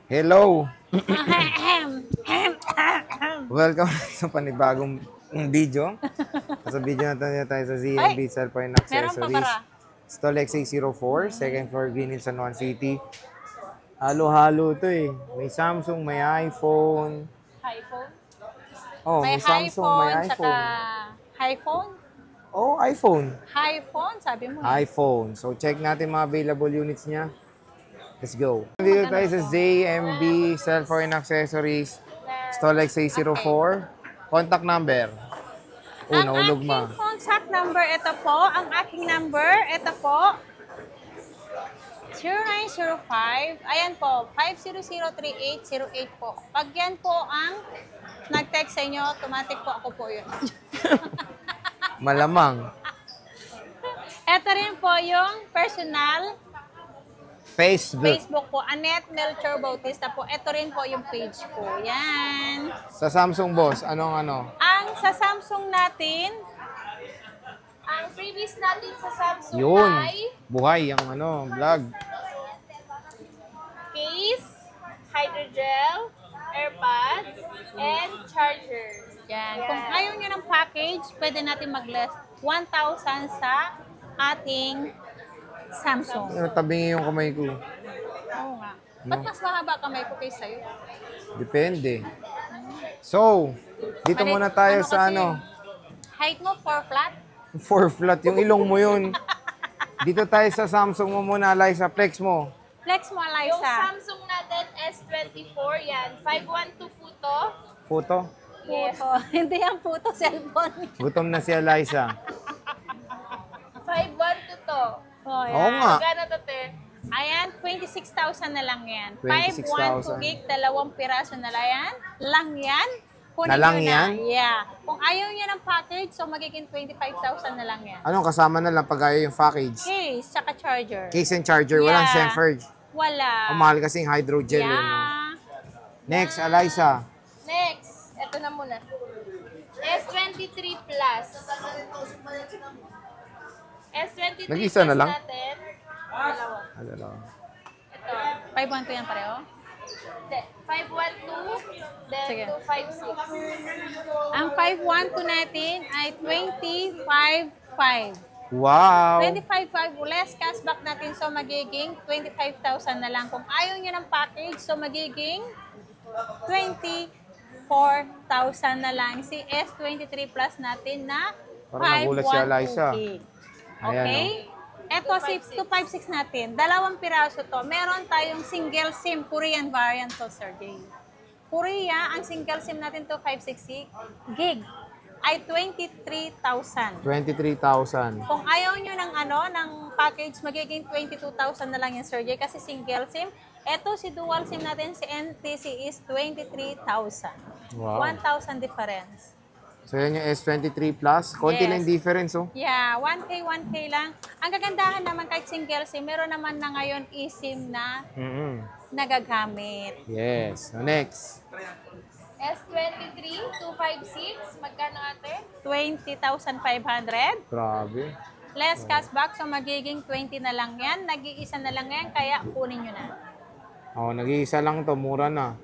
Hello! Welcome sa panibagong video. Sa video na tayo sa ZMB Cellphone Meron pa Accessories. para. Stall X804, second floor, Green Hills, San Juan City. Halo-halo to eh. May Samsung, may iPhone. iPhone? Oh, may Samsung, may Saka iPhone. iPhone? Oh, iPhone. iPhone, sabi mo. iPhone. So, check natin mga available units niya. Let's go. Dito tayo sa ZMB Cellphone Accessories. Stall X804. Contact number. Ang Naulog aking contact number, ito po. Ang aking number, ito po. 0905. Ayan po, 5003808 po. Pag yan po ang nag-text sa inyo, automatic po ako po yun. Malamang. Ito rin po yung personal Facebook po. Annette Melchor Bautista po. Ito rin po yung page ko. Yan. Sa Samsung boss, anong ano? Ang sa Samsung natin, Ang freebies natin sa Samsung Yun. ay Buhay ang ano, vlog. case, hydrogel, AirPods, and chargers. yan. Kung ayaw nyo ng package, pwede natin mag-less 1,000 sa ating Samsung. Tabingi yung kamay ko. Oo nga. Ba't mas mahaba kamay ko kaysa sa'yo? Depende. So, dito Balik, muna tayo ano sa kasi, ano. Height mo, 4 flat? 4 flat, yung ilong mo yun. Dito tayo sa Samsung mo muna, Liza, flex mo. Flex mo, Yung Eliza. Samsung natin S24, yan. 512 po to. Photo. Puto. Hindi yan puto, cellphone. Gutom na si Eliza. 512 to. Oh, Oo yan. nga. Magkano to, te? Ayan, 26,000 na lang yan. 26,000. 512 gig, 2 piraso na lang yan. Lang yan. Kunin Na lang nyo yan? Yeah. Kung ayaw nyo ng package, so magiging 25,000 na lang yan. Anong kasama na lang pag ayaw yung package? Case, tsaka charger. Case and charger, walang Yeah. Senfurge. Wala. Ang mahal kasing hydrogel yun. No? Yeah. Next, Eliza. Next, eto na muna. S23 Plus. S23 Nag-isa Plus na lang? natin. Dalawa. Ano lang. Ito. 512 yan pareho? Hindi. 512, then Sige. 256. Ang 512 natin ay 25,500. Wow! 25,500 less cashback natin, so magiging 25,000 na lang. Kung ayaw nyo ng package, so magiging 24,000 na lang. Si S23 Plus natin na Parang nagulat si Eliza. 512 gig. Ayan, Okay? Ito si 256 natin. 2 piraso to. Meron tayong single SIM Korean variant to, Sir Jay. Korea, ang single SIM natin 256 gig ay 23,000. 23,000. Kung ayaw nyo ng ng package, magiging 22,000 na lang yan, Sir Jay, kasi single SIM. Ito, si dual SIM natin, si NTC is 23,000. Wow. 1,000 difference. So, yan yung S23 Plus. Konti Yes. lang difference, oh. Yeah, 1K lang. Ang kagandahan naman kahit single SIM, meron naman na ngayon eSIM na nagagamit. Yes. So, next. S23, 256. Magkano ate? 20,500. Grabe. Less cashback, so magiging 20 na lang yan. Nag-iisa na lang yan, kaya kunin nyo na. Oh, nag-iisa lang to. Mura na.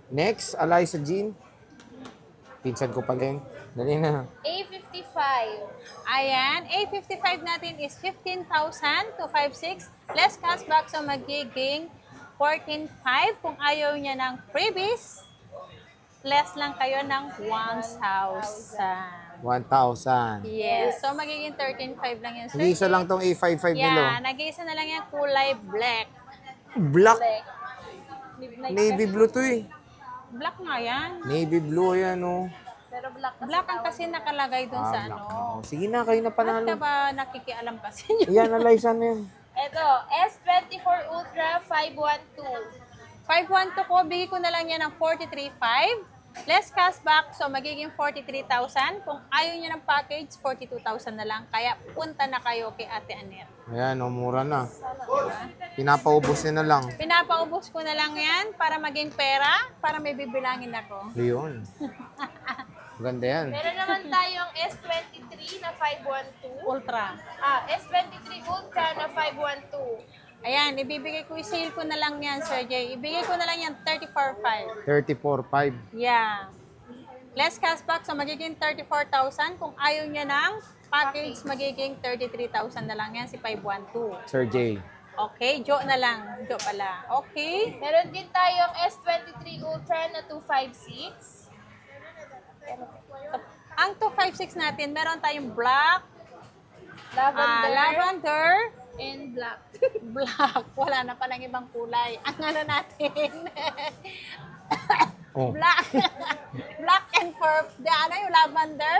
Next, Eliza Jean. Pinsan ko pa din. Dali na. A55. Ayan, A55 natin is 15,256. Less cashback, so magiging 14,500. Kung ayaw niya ng freebies, less lang kayo ng 1,000. 1,000. Yes, so magiging 13,500 lang yan. Sir. Nag-iisa lang tong A55 nilo. Yeah, nag-iisa na lang yan, kulay black. Black. Black. Navy blue to eh. Black nga yan. Navy blue yan, oh. Pero black kasi. Black ang kasi nakalagay dun sa black. ano. Oh, sige na, kayo na Ba't ka panalo. ba nakikialam kasi nyo? Yan, Eliza na yan. Ito, S24 Ultra 512. 512 ko, bigay ko na lang yan ng 43,500. Less cashback, so magiging 43,000. Kung ayaw nyo ng package, 42,000 na lang. Kaya punta na kayo kay Ate Annette. Ayan, oh, mura na. Pinapaubos niya na lang. Pinapaubos ko na lang yan para maging pera, para may bibilangin ako. Yun. Ganda yan. Meron naman tayong S23 na 512. Ultra. S23 Ultra na 512. Ayan, ibibigay ko, i-sale ko na lang yan, Sir Jay. Ibigay ko na lang yan, 34,500. 34.5. Yeah. Less cashback, so magiging 34,000. Kung ayaw niya ng package, magiging 33,000 na lang yan, si 512. Sir J. Okay, Jo na lang. Jo pala. Okay. Meron din tayong S23 Ultra na 256. Ang 256 natin, meron tayong black, Lavender. lavender, And black. black. Wala na palang ibang kulay. Ang ano natin, Oh. black. Black and purple. Yung lavender.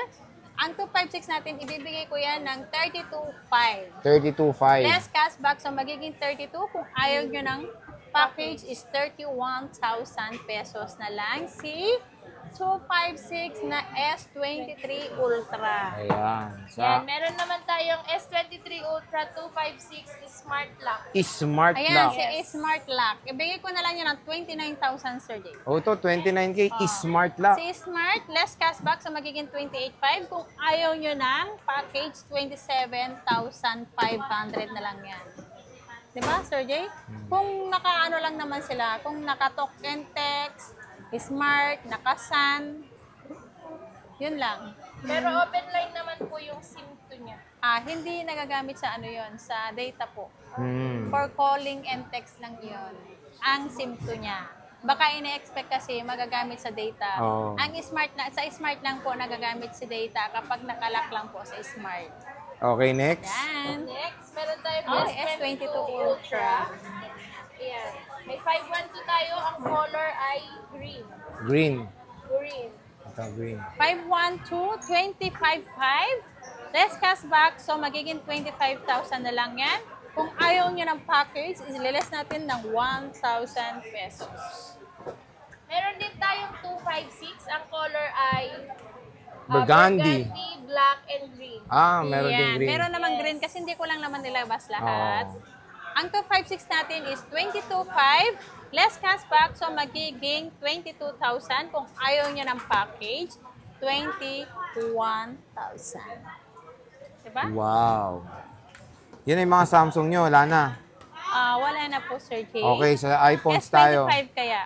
Ang 256 natin, ibibigay ko yan ng 32,500. 32.5. Less cashback, so magiging 32. Kung ayaw nyo ng package is 31,000 pesos na lang. Si 256 na S23 Ultra. Ayan. Yan, Sa meron naman tayong S23 Ultra 256 Smart Lock. Smart Ayan, Lock. si Smart Lock. Ibigay ko na lang yan ng 29,000, Sir Jay. Oh, to 29K. Smart Lock. Si Smart, less cashback, so magiging 28,500. Kung ayaw nyo ng package, 27,500 na lang yan. Diba, Sir Jay? Kung naka-ano lang naman sila, kung naka-talk and text, Smart, naka-sun, yun lang. Pero open line naman po yung SIM to niya. Hindi nagagamit sa ano yon, sa data po. Hmm. For calling and text lang yon. Ang SIM to niya. Baka ine-expect kasi magagamit sa data. Oo. Ang smart na sa smart lang po nagagamit sa data kapag nakalock lang po sa smart. Okay, next. Yan. Next, meron tayong S22 Ultra. Ayan. May 512 tayo. Ang color ay green. Green. Green. Ito, green. 512, 25,500. Less cashback, so magiging 25,000 na lang yan. Kung ayaw nyo ng package, is-less natin ng 1,000 pesos. Meron din tayong 256. Ang color ay Burgundy. black, and green. Meron din Yan. green. Meron namang green kasi hindi ko lang naman nilabas lahat. Oo. Ang 256 natin is 22,500. Less cashback, so magiging 22,000. Kung ayaw nyo ng package, 21,000. Diba? Wow. Yan yung mga Samsung nyo. Wala na. Wala na po, Sir Jay. Okay, sa iPhones S25 tayo. kaya.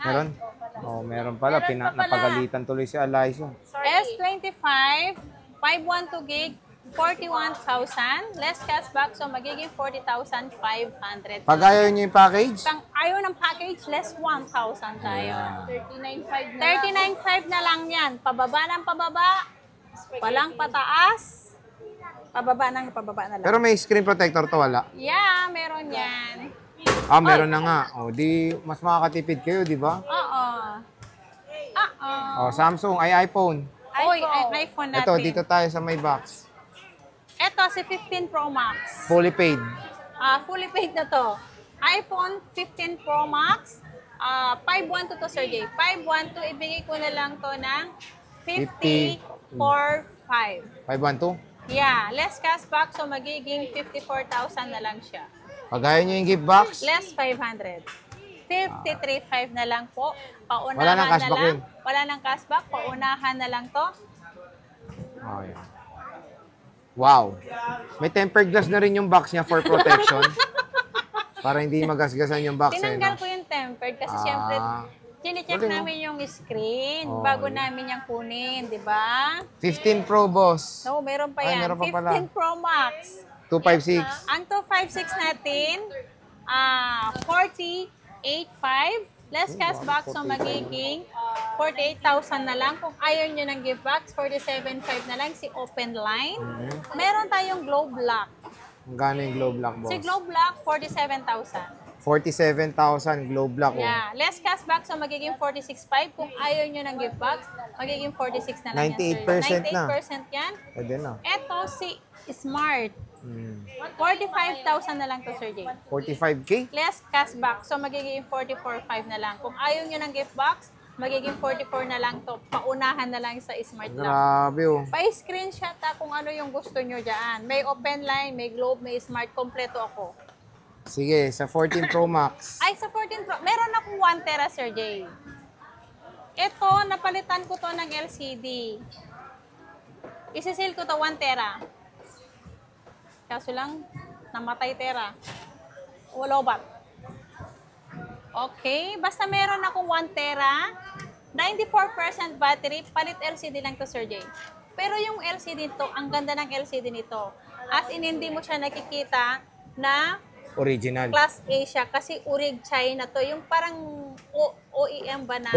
Meron? Oh, meron pala. Meron pa pala. Napagalitan tuloy si Eliza. S25, 512 gig, 41,000. Less cashback, so magiging 40,500. Pag ayaw nyo yung package, Pang ayaw ng package, less 1,000 tayo. 39.5 na 39,500 na lang yan. Pababa ng pababa. Walang pataas. Pababa na lang. pero may screen protector to, wala. Yeah, meron yan. Meron na nga. O, di mas makakatipid kayo, di ba? Oo. O, Samsung, ay iPhone. Oy, iPhone natin. Ito, dito tayo sa may box. Ito, si 15 Pro Max. Fully paid. Fully paid na to. iPhone 15 Pro Max. 512 to, Sir Jay. 512, ibigay ko na lang to ng 54,500. 512. Yeah, less cashback, so magiging 54,000 na lang siya. Pag ayaw nyo yung gift box, Less 500. 53,500 na lang po. Paunahan Wala nang na cashback lang. yun. Wala nang cashback. Paunahan na lang to. oh, yan. Wow. May tempered glass na rin yung box niya for protection. Para hindi magasgasan yung box. Tinanggal ko yung tempered kasi syempre, chine-check Galing, namin yung screen Oh, bago yeah. namin yung kunin, di ba? 15 Pro, boss. No, meron pa Ay, yan. meron pa pala. 15 Pro Max. 256. Ang 256 natin, 48,500. Less cashback, so magiging 48,000 na lang. Kung ayaw nyo ng gift box, 47,500 na lang si Open Line. Meron tayong Globe Lock. Magkano yung globe lock, boss? Si Globe Lock, 47,000. 47,000 globe lock. Oh. Yeah, less cashback, so magiging 46,500. Kung ayaw nyo ng gift box, magiging 46 na lang yan, sir. 98% na. 98% yan. Pwede na. Ito si Smart. 45,000 na lang to, Sir Jay. 45K? Less cashback, so magiging 44,500 na lang. Kung ayaw nyo ng gift box, magiging 44 na lang to. Paunahan na lang sa Smart Lock. Grabe, oh. Pa-screenshot kung ano yung gusto nyo dyan. May Open Line, may Globe, may Smart. Kompleto ako. Sige, sa 14 Pro Max. Ay, sa 14 Pro, meron akong 1 tera, Sir Jay. Ito, napalitan ko to ng LCD. Isisil ko to 1 tera. Kaso lang, namatay tera. lobat. Okay, basta meron akong 1 tera, 94% battery, palit LCD lang to, Sir Jay. Pero yung LCD to, ang ganda ng LCD nito. As in, hindi mo siya nakikita na Original. Class A siya kasi Urig China to. Yung parang OEM ba na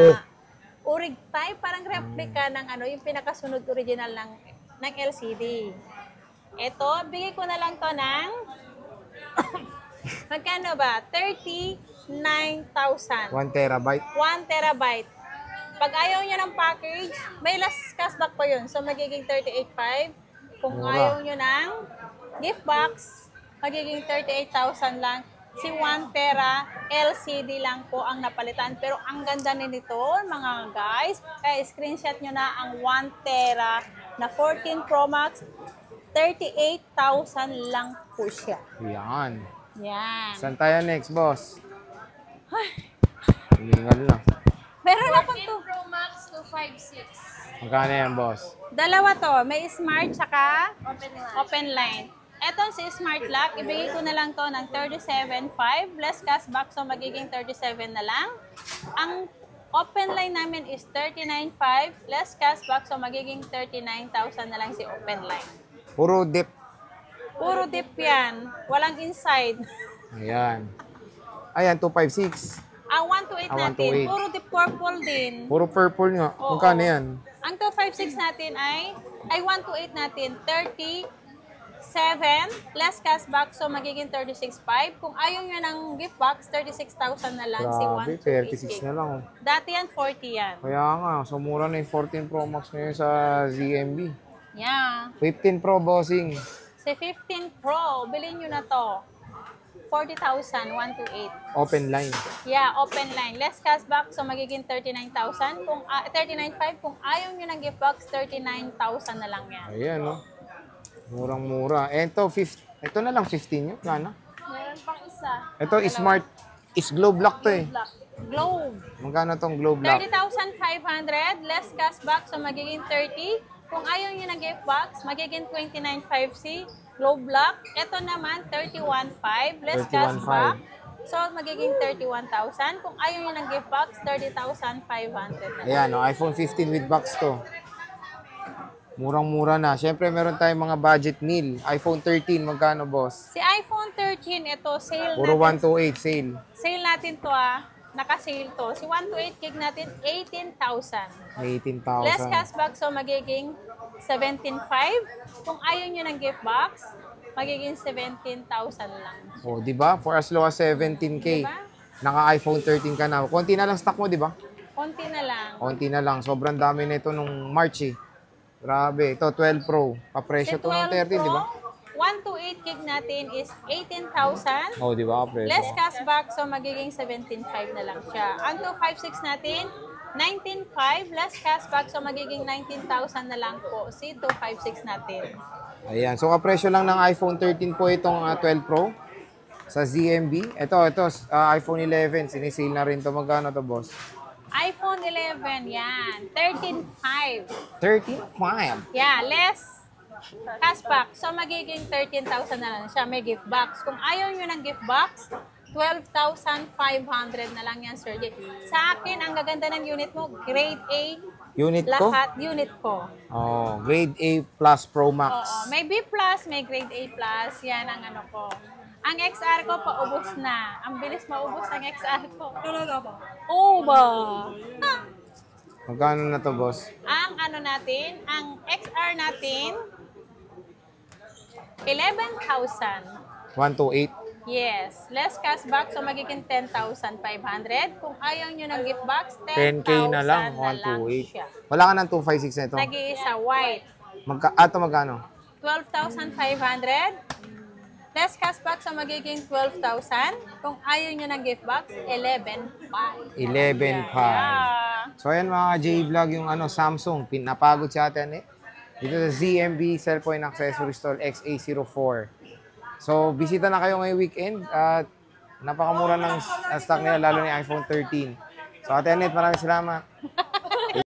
Urig type, parang replica ng ano, yung pinakasunod original ng LCD. Ito, bigay ko na lang to ng magkano ba? 39,000. 1 terabyte. 1 terabyte. Pag ayaw nyo ng package, may last cashback pa yun. So, magiging 38,500. Kung Mura. ayaw nyo ng gift box, magiging 38,000 lang. Si 1 tera LCD lang po ang napalitan. Pero ang ganda nito, mga guys, kaya screenshot nyo na ang 1 tera na 14 Pro Max. 38,000 lang po siya. Yan. Yan. Saan tayo next, boss? Hingal na. Meron ako to. 14 Pro Max 256. Magkano yan, boss? Dalawa to. May smart tsaka Open line. open line. Eto si Smart Lock, ibigay ko na lang to ng 37,500 less cashback, so magiging 37 na lang. Ang open line namin is 39,500 less cashback, so magiging 39,000 na lang si open line. Puro dip. Puro dip yan, walang inside. Ayan. Ayan, 256. Ang 128 Ah, natin, 128. puro dip purple din. Puro purple nga. Oo. Magkano yan? Ang 256 natin ay 128 natin, 37 less cashback, so magiging 36,500. Kung ayaw nyo ng gift box, 36,000 na lang si Grabe, 36 na 128. lang. Oh. Dati yan, 40 yan. Kaya nga, so mura na yung 14 Pro Max ngayon sa ZMB. Yeah. 15 Pro, bossing. Si 15 Pro, bilhin nyo na to. 40,000, 128. Open line. Yeah, open line. Less cashback, so magiging 39,000. Kung 39,500, kung ayaw nyo ng gift box, 39,000 na lang yan. Ayan, no? Murang-mura. Ito, ito na lang 15 yun. Plana. Meron pang isa. Ito, smart. Is glow block to eh. Black. Globe. Magkano tong glow block? 30,500, less cashback, so magiging 30. Kung ayaw nyo ng gift box, magiging 29,500. Globe block. Ito naman, 31,500, less 31,500. cashback. So, magiging 31,000. Kung ayaw nyo ng gift box, 30,500 na lang. Ayan, no? iPhone 15 with box to. Murang-mura na. Siyempre, meron tayong mga budget meal. iPhone 13, magkano, boss? Si iPhone 13, ito, sale Puro natin. 128 sale. Sale natin to Naka-sale to. Si 128 gig natin, 18,000. 18,000. Less cashback, so magiging 17,500. Kung ayaw nyo ng gift box, magiging 17,000 lang. Oh, di ba? For as low as 17K. Diba? Naka-iPhone 13 ka na. Konti na lang stock mo, di ba? Konti na lang. Konti na lang. Sobrang dami na ito nung March eh. Grabe. Ito, 12 Pro. Kapresyo Si to ng 13, di ba? 128 gig natin is 18,000. Oh, di ba? Kapresyo. Less cashback, so magiging 17,500 na lang siya. Ang 256 natin, 19,500. Less cashback, so magiging 19,000 na lang po si 256 natin. Ayan. So, kapresyo lang ng iPhone 13 po itong 12 Pro sa ZMB. Ito, iPhone 11. Sinisale na rin to. Magkano to, boss? iPhone 11, yan. 13,500. 13,500. Yeah, less cashback. So, magiging 13,000 na lang siya. May gift box. Kung ayaw nyo ng gift box, 12,500 na lang yan, Sir Jay. Sa akin, ang gaganda ng unit mo, grade A. Unit ko? Lahat unit ko. Oh, grade A plus Pro Oo. Max. May B+, may grade A+. Yan ang ano ko. Ang XR ko, paubos na. Ang bilis maubos ang XR ko. Talaga ba? Oo ba? Ah. Magkano na to, boss? Ang ano natin, ang XR natin, 11,000. 128. Yes. Less cashback, so magiging 10,500. Kung ayaw nyo ng gift box, 10K 10,000 na lang. na lang 128. siya. Wala ka ng 256 na ito. Nag-iisa white. Ito magkano? 12,500. Less cashback, so magiging 12,000. Kung ayaw nyo ng gift box, 11,500. 11,500. Yeah. So ayan mga J-Vlog yung Samsung. Pinapagod si ate eh. Dito sa ZMB Cellphone Accessory Store XA04. So bisita na kayo ngayong weekend at napakamura ng stock nila lalo ni iPhone 13. So ate Annette, maraming salamat.